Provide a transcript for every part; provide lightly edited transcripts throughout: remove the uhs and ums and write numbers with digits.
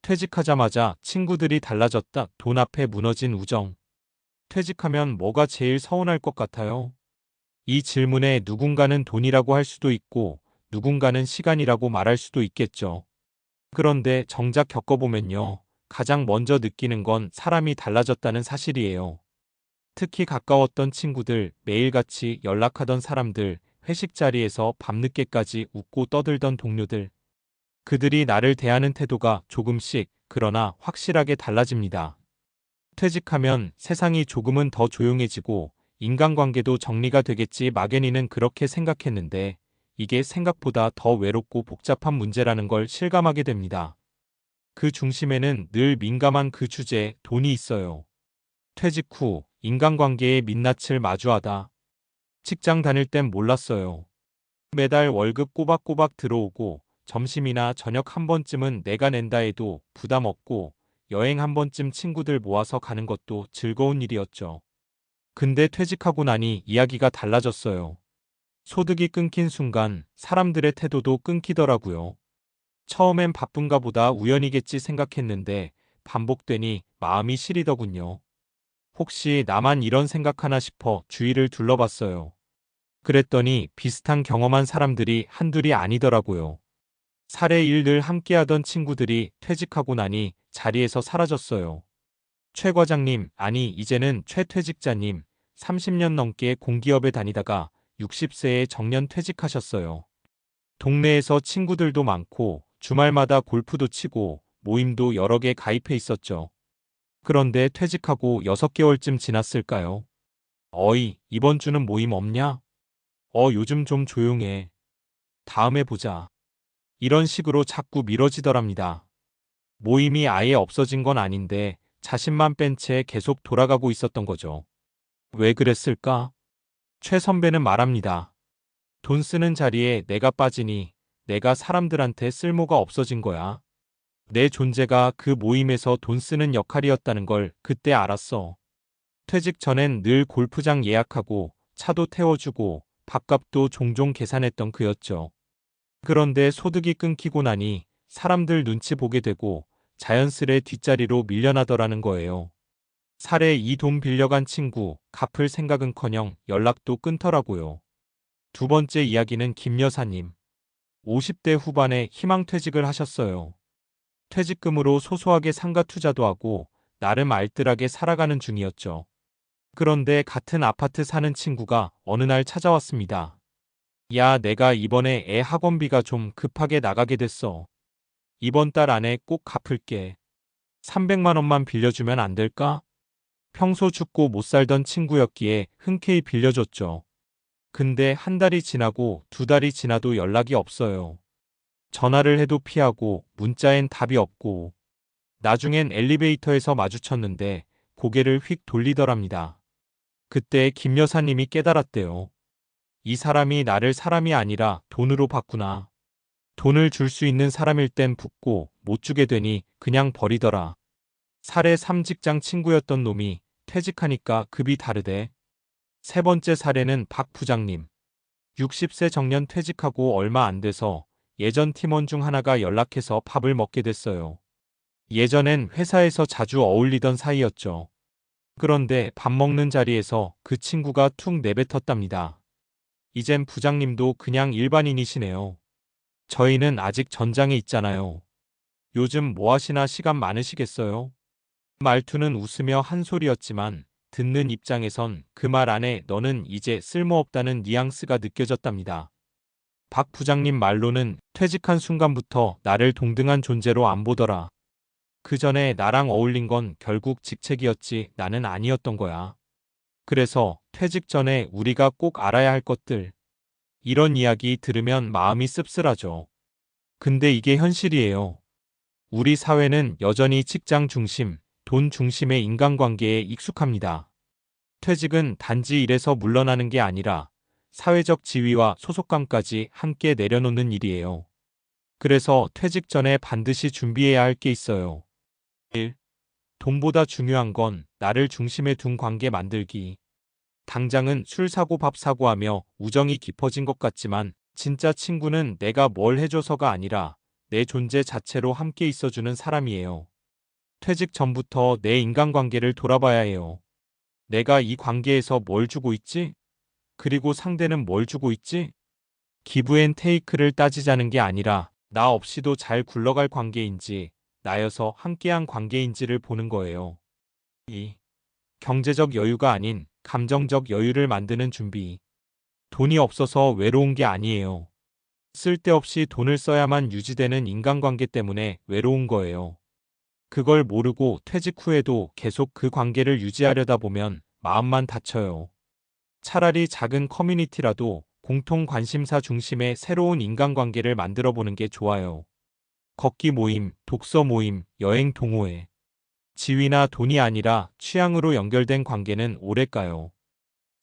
퇴직하자마자 친구들이 달라졌다. 돈 앞에 무너진 우정. 퇴직하면 뭐가 제일 서운할 것 같아요? 이 질문에 누군가는 돈이라고 할 수도 있고 누군가는 시간이라고 말할 수도 있겠죠. 그런데 정작 겪어보면요. 가장 먼저 느끼는 건 사람이 달라졌다는 사실이에요. 특히 가까웠던 친구들, 매일같이 연락하던 사람들, 회식 자리에서 밤늦게까지 웃고 떠들던 동료들. 그들이 나를 대하는 태도가 조금씩, 그러나 확실하게 달라집니다. 퇴직하면 세상이 조금은 더 조용해지고 인간관계도 정리가 되겠지 막연히는 그렇게 생각했는데 이게 생각보다 더 외롭고 복잡한 문제라는 걸 실감하게 됩니다. 그 중심에는 늘 민감한 그 주제, 돈이 있어요. 퇴직 후 인간관계의 민낯을 마주하다. 직장 다닐 땐 몰랐어요. 매달 월급 꼬박꼬박 들어오고 점심이나 저녁 한 번쯤은 내가 낸다 해도 부담 없고 여행 한 번쯤 친구들 모아서 가는 것도 즐거운 일이었죠. 근데 퇴직하고 나니 이야기가 달라졌어요. 소득이 끊긴 순간 사람들의 태도도 끊기더라고요. 처음엔 바쁜가 보다 우연이겠지 생각했는데 반복되니 마음이 시리더군요. 혹시 나만 이런 생각하나 싶어 주위를 둘러봤어요. 그랬더니 비슷한 경험한 사람들이 한둘이 아니더라고요. 사례 일을 함께하던 친구들이 퇴직하고 나니 자리에서 사라졌어요. 최 과장님, 아니 이제는 최퇴직자님, 30년 넘게 공기업에 다니다가 60세에 정년 퇴직하셨어요. 동네에서 친구들도 많고 주말마다 골프도 치고 모임도 여러 개 가입해 있었죠. 그런데 퇴직하고 6개월쯤 지났을까요? 어이, 이번 주는 모임 없냐? 요즘 좀 조용해. 다음에 보자. 이런 식으로 자꾸 미뤄지더랍니다. 모임이 아예 없어진 건 아닌데 자신만 뺀 채 계속 돌아가고 있었던 거죠. 왜 그랬을까? 최 선배는 말합니다. 돈 쓰는 자리에 내가 빠지니 내가 사람들한테 쓸모가 없어진 거야. 내 존재가 그 모임에서 돈 쓰는 역할이었다는 걸 그때 알았어. 퇴직 전엔 늘 골프장 예약하고 차도 태워주고 밥값도 종종 계산했던 그였죠. 그런데 소득이 끊기고 나니 사람들 눈치 보게 되고 자연스레 뒷자리로 밀려나더라는 거예요. 사례 이 돈 빌려간 친구, 갚을 생각은커녕 연락도 끊더라고요. 두 번째 이야기는 김 여사님. 50대 후반에 희망퇴직을 하셨어요. 퇴직금으로 소소하게 상가 투자도 하고 나름 알뜰하게 살아가는 중이었죠. 그런데 같은 아파트 사는 친구가 어느 날 찾아왔습니다. 야, 내가 이번에 애 학원비가 좀 급하게 나가게 됐어. 이번 달 안에 꼭 갚을게. 300만 원만 빌려주면 안 될까? 평소 죽고 못 살던 친구였기에 흔쾌히 빌려줬죠. 근데 한 달이 지나고 두 달이 지나도 연락이 없어요. 전화를 해도 피하고 문자엔 답이 없고 나중엔 엘리베이터에서 마주쳤는데 고개를 휙 돌리더랍니다. 그때 김 여사님이 깨달았대요. 이 사람이 나를 사람이 아니라 돈으로 봤구나. 돈을 줄 수 있는 사람일 땐 붙고 못 주게 되니 그냥 버리더라. 사례 3 직장 친구였던 놈이 퇴직하니까 급이 다르대. 세 번째 사례는 박 부장님. 60세 정년 퇴직하고 얼마 안 돼서 예전 팀원 중 하나가 연락해서 밥을 먹게 됐어요. 예전엔 회사에서 자주 어울리던 사이였죠. 그런데 밥 먹는 자리에서 그 친구가 툭 내뱉었답니다. 이젠 부장님도 그냥 일반인이시네요. 저희는 아직 전장에 있잖아요. 요즘 뭐 하시나 시간 많으시겠어요? 말투는 웃으며 한 소리였지만 듣는 입장에선 그 말 안에 너는 이제 쓸모없다는 뉘앙스가 느껴졌답니다. 박 부장님 말로는 퇴직한 순간부터 나를 동등한 존재로 안 보더라. 그 전에 나랑 어울린 건 결국 직책이었지 나는 아니었던 거야. 그래서 퇴직 전에 우리가 꼭 알아야 할 것들. 이런 이야기 들으면 마음이 씁쓸하죠. 근데 이게 현실이에요. 우리 사회는 여전히 직장 중심, 돈 중심의 인간관계에 익숙합니다. 퇴직은 단지 일에서 물러나는 게 아니라 사회적 지위와 소속감까지 함께 내려놓는 일이에요. 그래서 퇴직 전에 반드시 준비해야 할 게 있어요. 1. 돈보다 중요한 건 나를 중심에 둔 관계 만들기. 당장은 술 사고 밥 사고 하며 우정이 깊어진 것 같지만 진짜 친구는 내가 뭘 해줘서가 아니라 내 존재 자체로 함께 있어주는 사람이에요. 퇴직 전부터 내 인간관계를 돌아봐야 해요. 내가 이 관계에서 뭘 주고 있지? 그리고 상대는 뭘 주고 있지? 기브앤테이크를 따지자는 게 아니라 나 없이도 잘 굴러갈 관계인지 나여서 함께한 관계인지를 보는 거예요. 이 경제적 여유가 아닌 감정적 여유를 만드는 준비. 돈이 없어서 외로운 게 아니에요. 쓸데없이 돈을 써야만 유지되는 인간관계 때문에 외로운 거예요. 그걸 모르고 퇴직 후에도 계속 그 관계를 유지하려다 보면 마음만 다쳐요. 차라리 작은 커뮤니티라도 공통 관심사 중심의 새로운 인간관계를 만들어 보는 게 좋아요. 걷기 모임, 독서 모임, 여행 동호회. 지위나 돈이 아니라 취향으로 연결된 관계는 오래가요.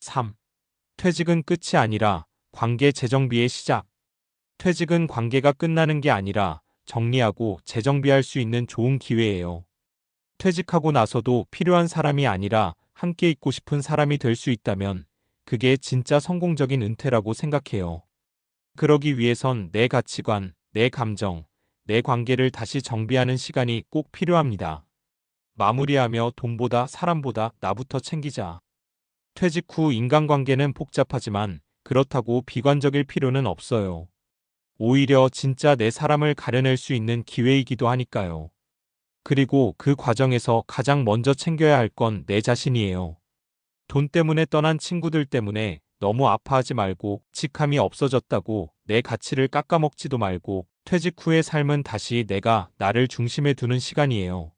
3. 퇴직은 끝이 아니라 관계 재정비의 시작. 퇴직은 관계가 끝나는 게 아니라 정리하고 재정비할 수 있는 좋은 기회예요. 퇴직하고 나서도 필요한 사람이 아니라 함께 있고 싶은 사람이 될 수 있다면 그게 진짜 성공적인 은퇴라고 생각해요. 그러기 위해선 내 가치관, 내 감정, 내 관계를 다시 정비하는 시간이 꼭 필요합니다. 마무리하며 돈보다 사람보다 나부터 챙기자. 퇴직 후 인간관계는 복잡하지만 그렇다고 비관적일 필요는 없어요. 오히려 진짜 내 사람을 가려낼 수 있는 기회이기도 하니까요. 그리고 그 과정에서 가장 먼저 챙겨야 할 건 내 자신이에요. 돈 때문에 떠난 친구들 때문에 너무 아파하지 말고 직함이 없어졌다고 내 가치를 깎아먹지도 말고 퇴직 후의 삶은 다시 내가 나를 중심에 두는 시간이에요.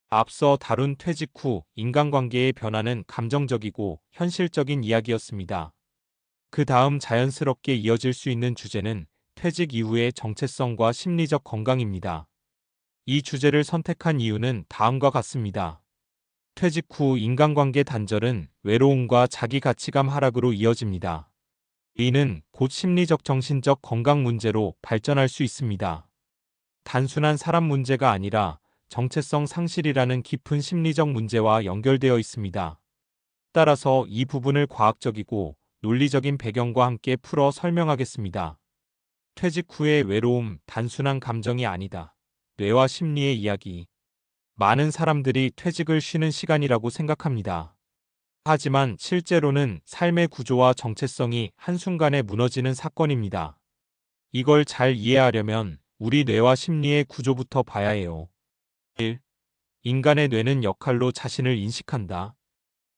앞서 다룬 퇴직 후 인간관계의 변화는 감정적이고 현실적인 이야기였습니다. 그 다음 자연스럽게 이어질 수 있는 주제는 퇴직 이후의 정체성과 심리적 건강입니다. 이 주제를 선택한 이유는 다음과 같습니다. 퇴직 후 인간관계 단절은 외로움과 자기 가치감 하락으로 이어집니다. 이는 곧 심리적 정신적 건강 문제로 발전할 수 있습니다. 단순한 사람 문제가 아니라 정체성 상실이라는 깊은 심리적 문제와 연결되어 있습니다. 따라서 이 부분을 과학적이고 논리적인 배경과 함께 풀어 설명하겠습니다. 퇴직 후의 외로움, 단순한 감정이 아니다. 뇌와 심리의 이야기. 많은 사람들이 퇴직을 쉬는 시간이라고 생각합니다. 하지만 실제로는 삶의 구조와 정체성이 한순간에 무너지는 사건입니다. 이걸 잘 이해하려면 우리 뇌와 심리의 구조부터 봐야 해요. 1. 인간의 뇌는 역할로 자신을 인식한다.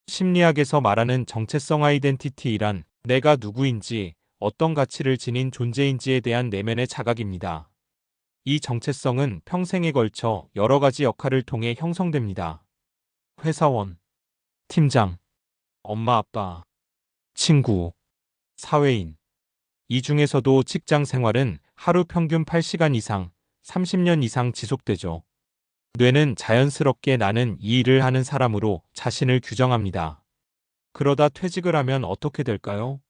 심리학에서 말하는 정체성 아이덴티티란 내가 누구인지, 어떤 가치를 지닌 존재인지에 대한 내면의 자각입니다. 이 정체성은 평생에 걸쳐 여러 가지 역할을 통해 형성됩니다. 회사원, 팀장, 엄마 아빠, 친구, 사회인. 이 중에서도 직장 생활은 하루 평균 8시간 이상, 30년 이상 지속되죠. 뇌는 자연스럽게 나는 이 일을 하는 사람으로 자신을 규정합니다. 그러다 퇴직을 하면 어떻게 될까요?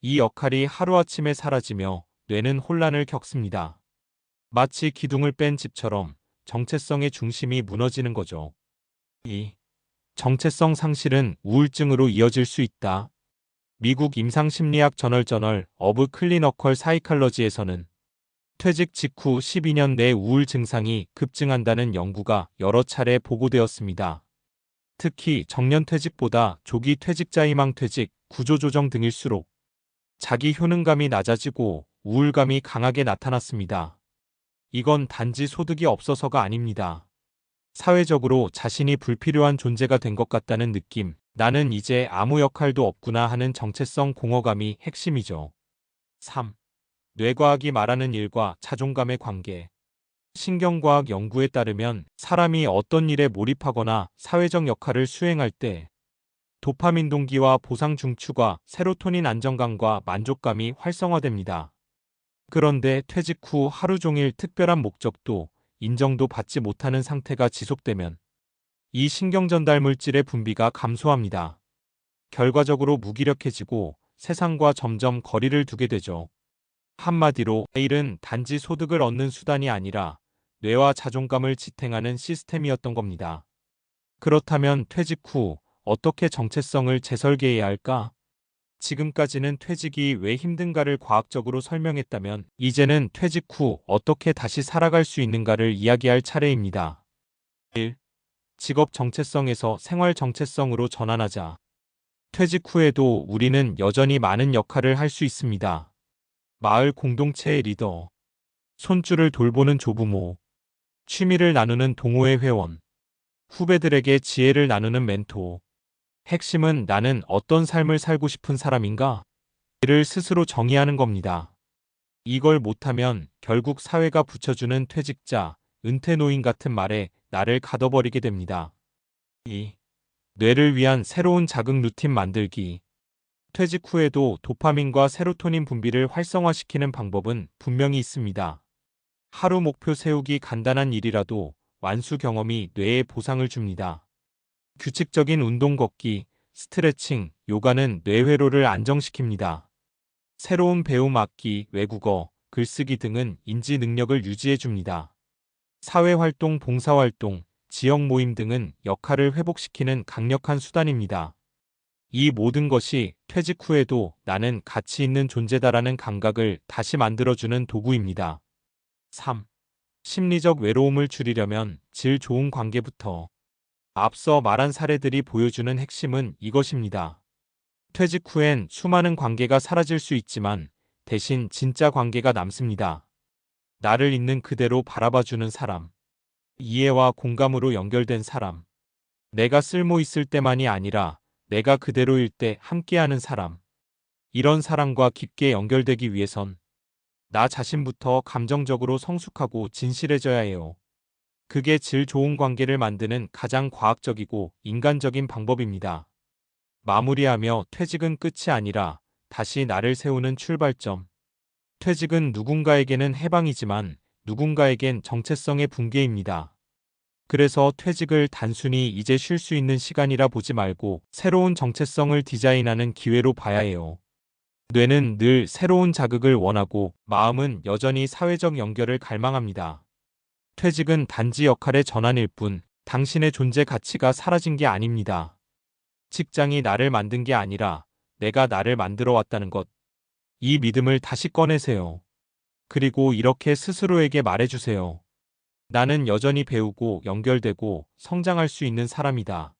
이 역할이 하루아침에 사라지며 뇌는 혼란을 겪습니다. 마치 기둥을 뺀 집처럼 정체성의 중심이 무너지는 거죠. 2. 정체성 상실은 우울증으로 이어질 수 있다. 미국 임상심리학 저널 어브 클리너컬 사이칼러지에서는 퇴직 직후 12년 내 우울 증상이 급증한다는 연구가 여러 차례 보고되었습니다. 특히 정년퇴직보다 조기 퇴직자 희망퇴직, 구조조정 등일수록 자기 효능감이 낮아지고 우울감이 강하게 나타났습니다. 이건 단지 소득이 없어서가 아닙니다. 사회적으로 자신이 불필요한 존재가 된 것 같다는 느낌, 나는 이제 아무 역할도 없구나 하는 정체성 공허감이 핵심이죠. 3. 뇌과학이 말하는 일과 자존감의 관계. 신경과학 연구에 따르면 사람이 어떤 일에 몰입하거나 사회적 역할을 수행할 때 도파민 동기와 보상 중추가 세로토닌 안정감과 만족감이 활성화됩니다. 그런데 퇴직 후 하루 종일 특별한 목적도 인정도 받지 못하는 상태가 지속되면 이 신경전달 물질의 분비가 감소합니다. 결과적으로 무기력해지고 세상과 점점 거리를 두게 되죠. 한마디로 일은 단지 소득을 얻는 수단이 아니라 뇌와 자존감을 지탱하는 시스템이었던 겁니다. 그렇다면 퇴직 후 어떻게 정체성을 재설계해야 할까? 지금까지는 퇴직이 왜 힘든가를 과학적으로 설명했다면 이제는 퇴직 후 어떻게 다시 살아갈 수 있는가를 이야기할 차례입니다. 1. 직업 정체성에서 생활 정체성으로 전환하자. 퇴직 후에도 우리는 여전히 많은 역할을 할 수 있습니다. 마을 공동체의 리더, 손주를 돌보는 조부모, 취미를 나누는 동호회 회원, 후배들에게 지혜를 나누는 멘토. 핵심은 나는 어떤 삶을 살고 싶은 사람인가? 를 스스로 정의하는 겁니다. 이걸 못하면 결국 사회가 붙여주는 퇴직자, 은퇴노인 같은 말에 나를 가둬버리게 됩니다. 2. 뇌를 위한 새로운 자극 루틴 만들기. 퇴직 후에도 도파민과 세로토닌 분비를 활성화시키는 방법은 분명히 있습니다. 하루 목표 세우기 간단한 일이라도 완수 경험이 뇌에 보상을 줍니다. 규칙적인 운동 걷기, 스트레칭, 요가는 뇌회로를 안정시킵니다. 새로운 배움 악기, 외국어, 글쓰기 등은 인지 능력을 유지해 줍니다. 사회활동, 봉사활동, 지역 모임 등은 역할을 회복시키는 강력한 수단입니다. 이 모든 것이 퇴직 후에도 나는 가치 있는 존재다라는 감각을 다시 만들어주는 도구입니다. 3. 심리적 외로움을 줄이려면 질 좋은 관계부터. 앞서 말한 사례들이 보여주는 핵심은 이것입니다. 퇴직 후엔 수많은 관계가 사라질 수 있지만 대신 진짜 관계가 남습니다. 나를 있는 그대로 바라봐주는 사람, 이해와 공감으로 연결된 사람, 내가 쓸모 있을 때만이 아니라 내가 그대로일 때 함께하는 사람. 이런 사람과 깊게 연결되기 위해선 나 자신부터 감정적으로 성숙하고 진실해져야 해요. 그게 질 좋은 관계를 만드는 가장 과학적이고 인간적인 방법입니다. 마무리하며 퇴직은 끝이 아니라 다시 나를 세우는 출발점. 퇴직은 누군가에게는 해방이지만 누군가에겐 정체성의 붕괴입니다. 그래서 퇴직을 단순히 이제 쉴 수 있는 시간이라 보지 말고 새로운 정체성을 디자인하는 기회로 봐야 해요. 뇌는 늘 새로운 자극을 원하고 마음은 여전히 사회적 연결을 갈망합니다. 퇴직은 단지 역할의 전환일 뿐 당신의 존재 가치가 사라진 게 아닙니다. 직장이 나를 만든 게 아니라 내가 나를 만들어 왔다는 것. 이 믿음을 다시 꺼내세요. 그리고 이렇게 스스로에게 말해주세요. 나는 여전히 배우고 연결되고 성장할 수 있는 사람이다.